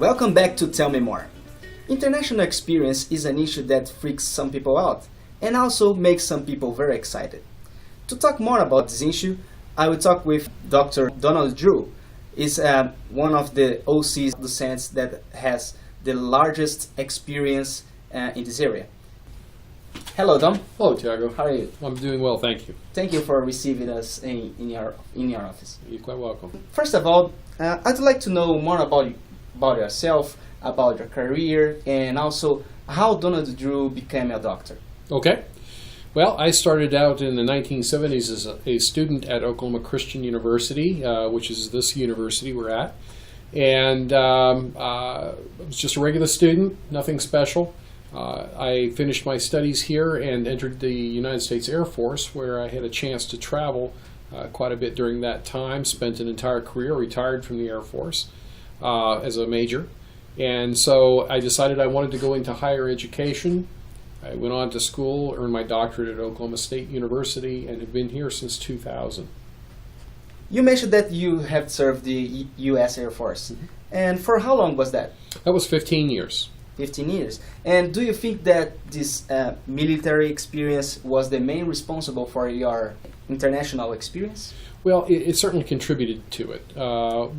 Welcome back to Tell Me More. International experience is an issue that freaks some people out and also makes some people very excited. To talk more about this issue, I will talk with Dr. Donald Drew. He's one of the OCs docents that has the largest experience in this area. Hello, Dom. Hello, Tiago. How are you? I'm doing well, thank you. Thank you for receiving us in your office. You're quite welcome. First of all, I'd like to know more about yourself, about your career, and also how Donald Drew became a doctor. Okay. Well, I started out in the 1970s as a student at Oklahoma Christian University, which is this university we're at. And I was just a regular student, nothing special. I finished my studies here and entered the United States Air Force, where I had a chance to travel quite a bit during that time, spent an entire career, retired from the Air Force as a major. And so I decided I wanted to go into higher education. I went on to school, earned my doctorate at Oklahoma State University, and have been here since 2000. You mentioned that you have served the U.S. Air Force. Mm-hmm. And for how long was that? That was 15 years. 15 years. And do you think that this military experience was the main responsible for your international experience? Well, it certainly contributed to it.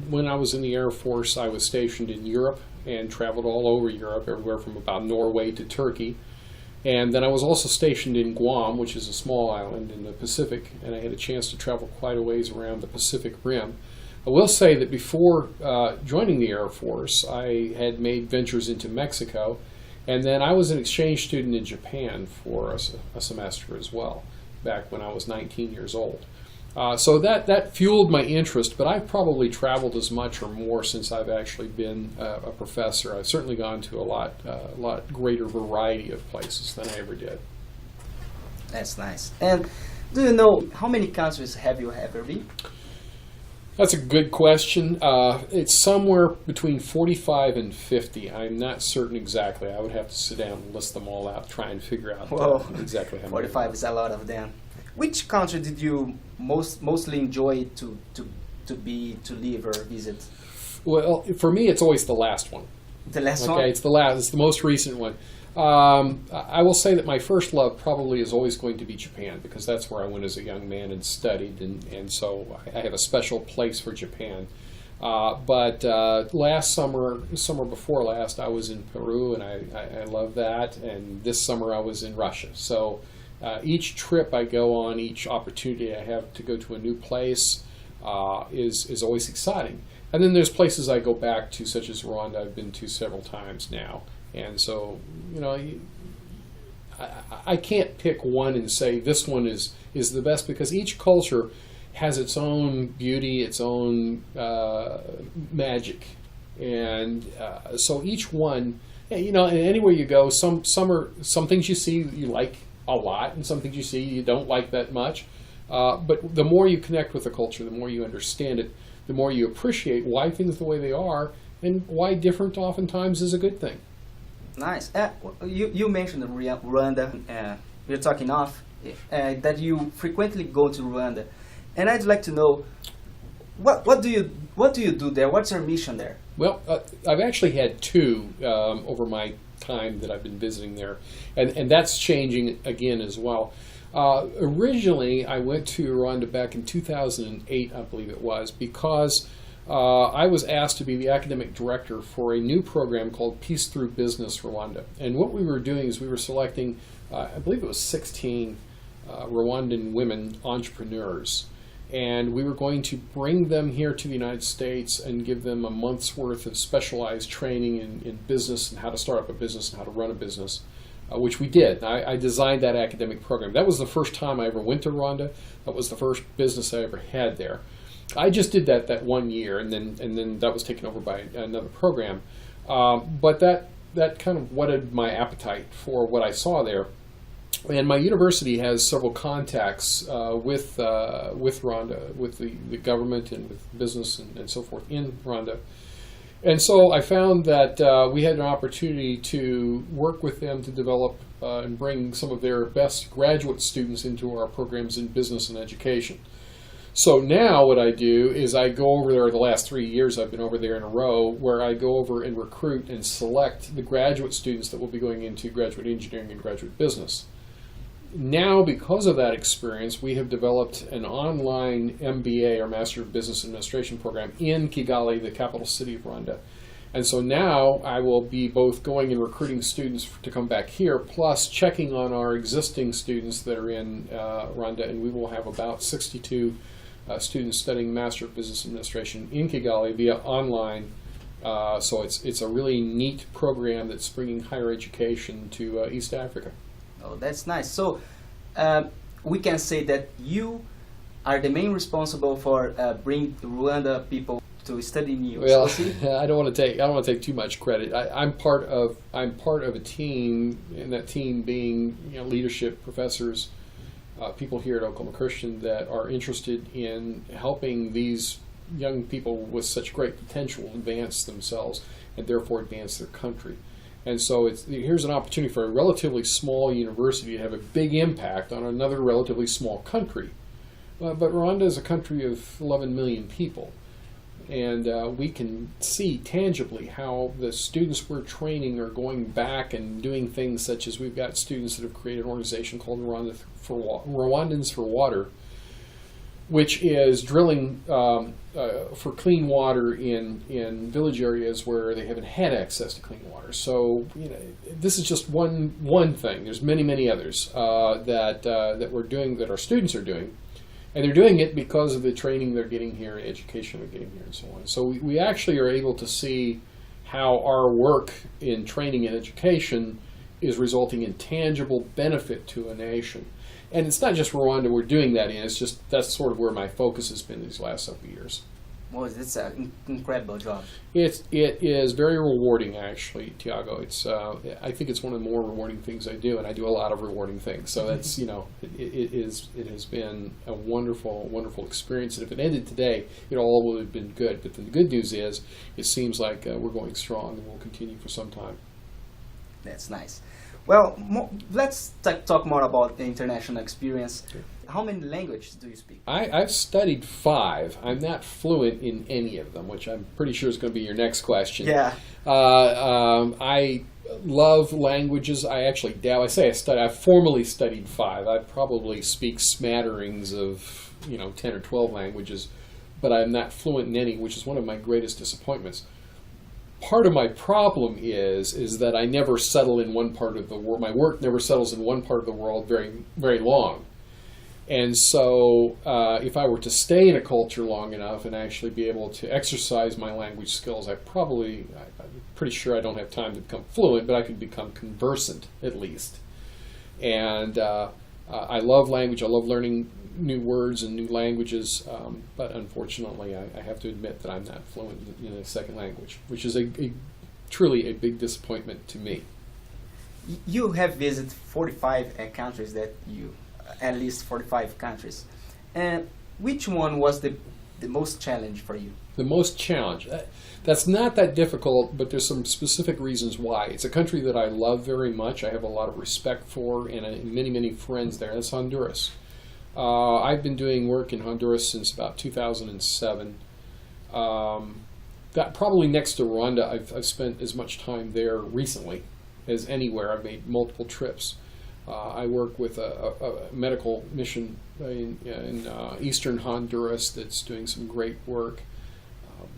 When I was in the Air Force, I was stationed in Europe and traveled all over Europe, everywhere from about Norway to Turkey. And then I was also stationed in Guam, which is a small island in the Pacific, and I had a chance to travel quite a ways around the Pacific Rim. I will say that before joining the Air Force, I had made ventures into Mexico, and then I was an exchange student in Japan for a semester as well, back when I was 19 years old. So that fueled my interest, but I've probably traveled as much or more since I've actually been a professor. I've certainly gone to a lot greater variety of places than I ever did. That's nice. And do you know how many countries have you ever been? That's a good question. It's somewhere between 45 and 50. I'm not certain exactly. I would have to sit down and list them all out, try and figure out exactly how many. 45 is a lot of them. Which country did you mostly enjoy to live or visit? Well, for me, it's always the last one. The last one? Okay, it's the last. It's the most recent one. I will say that my first love probably is always going to be Japan, because that's where I went as a young man and studied, and so I have a special place for Japan. But last summer before last, I was in Peru, and I love that. And this summer I was in Russia. So each trip I go on, each opportunity I have to go to a new place is always exciting. And then there's places I go back to, such as Rwanda. I've been to several times now. And so, I can't pick one and say this one is the best, because each culture has its own beauty, its own magic. And so each one, and anywhere you go, some things you see you like a lot, and some things you see you don't like that much. But the more you connect with the culture, the more you understand it, the more you appreciate why things the way they are, and why different oftentimes is a good thing. Nice. You mentioned Rwanda. We're talking off that you frequently go to Rwanda, and I'd like to know what do you do there? What's your mission there? Well, I've actually had two over my time that I've been visiting there, and that's changing again as well. Originally, I went to Rwanda back in 2008, I believe it was, because I was asked to be the academic director for a new program called Peace Through Business Rwanda. And what we were doing is we were selecting, I believe it was 16 Rwandan women entrepreneurs. And we were going to bring them here to the United States and give them a month's worth of specialized training in business and how to start up a business and how to run a business, which we did. I designed that academic program. That was the first time I ever went to Rwanda. That was the first business I ever had there. I just did that 1 year, and then that was taken over by another program. But that kind of whetted my appetite for what I saw there. And my university has several contacts with Rwanda, with the government and with business and so forth in Rwanda. And so I found that we had an opportunity to work with them to develop and bring some of their best graduate students into our programs in business and education. So now what I do is I go over there, the last 3 years I've been over there in a row, where I go over and recruit and select the graduate students that will be going into graduate engineering and graduate business. Now, because of that experience, we have developed an online MBA, or Master of Business Administration program, in Kigali, the capital city of Rwanda. And so now I will be both going and recruiting students to come back here, plus checking on our existing students that are in Rwanda, and we will have about 62 students studying Master of Business Administration in Kigali via online. So it's a really neat program that's bringing higher education to East Africa. Oh, that's nice. So we can say that you are the main responsible for bringing Rwanda people to study in you. Well, I don't want to take too much credit. I'm part of a team, and that team being leadership, professors, people here at Oklahoma Christian that are interested in helping these young people with such great potential advance themselves and therefore advance their country. And so here's an opportunity for a relatively small university to have a big impact on another relatively small country. But Rwanda is a country of 11 million people. And we can see tangibly how the students we're training are going back and doing things such as we've got students that have created an organization called Rwandans for Water, which is drilling for clean water in village areas where they haven't had access to clean water. So this is just one thing. There's many others that we're doing, that our students are doing. And they're doing it because of the training they're getting here, the education they're getting here, and so on. So we actually are able to see how our work in training and education is resulting in tangible benefit to a nation. And it's not just Rwanda we're doing that in, it's just that's sort of where my focus has been these last several years. Well, it's an incredible job. It is very rewarding, actually, Tiago. I think it's one of the more rewarding things I do, and I do a lot of rewarding things. So that's it has been a wonderful experience. And if it ended today, it all would have been good. But the good news is, it seems like we're going strong, and we'll continue for some time. That's nice. Well, let's talk more about the international experience. Okay. How many languages do you speak? I've studied 5. I'm not fluent in any of them, which I'm pretty sure is going to be your next question. Yeah. I love languages. I formally studied 5. I probably speak smatterings of 10 or 12 languages, but I'm not fluent in any, which is one of my greatest disappointments. Part of my problem is that I never settle in one part of the world. My work never settles in one part of the world very long. And so if I were to stay in a culture long enough and actually be able to exercise my language skills, I'm pretty sure I don't have time to become fluent, but I could become conversant at least. And I love language. I love learning new words and new languages, but unfortunately I have to admit that I'm not fluent in a second language, which is truly a big disappointment to me. You have visited 45 countries at least 45 countries. And which one was the most challenge for you? The most challenge? That's not that difficult, but there's some specific reasons why. It's a country that I love very much. I have a lot of respect for, and many friends there. That's Honduras. I've been doing work in Honduras since about 2007. Probably next to Rwanda, I've spent as much time there recently as anywhere. I've made multiple trips. I work with a medical mission in eastern Honduras that's doing some great work.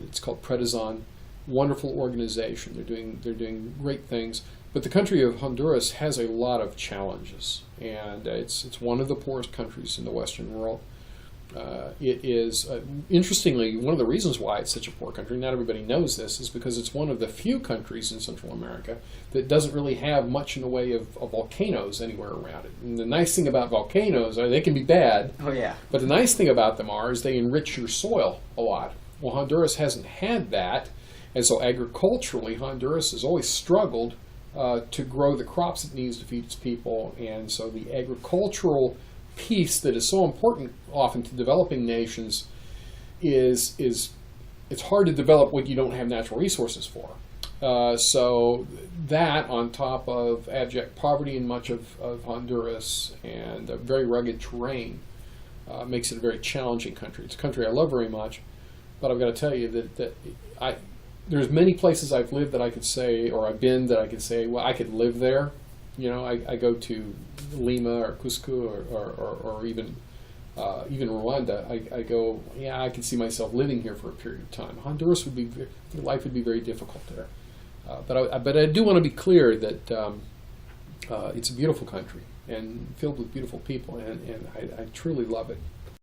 It's called Predazon. Wonderful organization. They're doing great things. But the country of Honduras has a lot of challenges, and it's one of the poorest countries in the Western world. It is, interestingly, one of the reasons why it's such a poor country, not everybody knows this, is because it's one of the few countries in Central America that doesn't really have much in the way of volcanoes anywhere around it. And the nice thing about volcanoes are they can be bad, but the nice thing about them is they enrich your soil a lot. Well, Honduras hasn't had that, and so agriculturally, Honduras has always struggled to grow the crops it needs to feed its people, and so the agricultural piece that is so important often to developing nations is it's hard to develop what you don't have natural resources for. So that, on top of abject poverty in much of Honduras and a very rugged terrain, makes it a very challenging country. It's a country I love very much, but I've got to tell you that there's many places I've lived that I could say, or I've been that I could say, well, I could live there. You know, I go to Lima or Cusco or even Rwanda. I go, yeah, I can see myself living here for a period of time. Honduras would be, life would be very difficult there. But I do want to be clear that it's a beautiful country and filled with beautiful people, and I truly love it.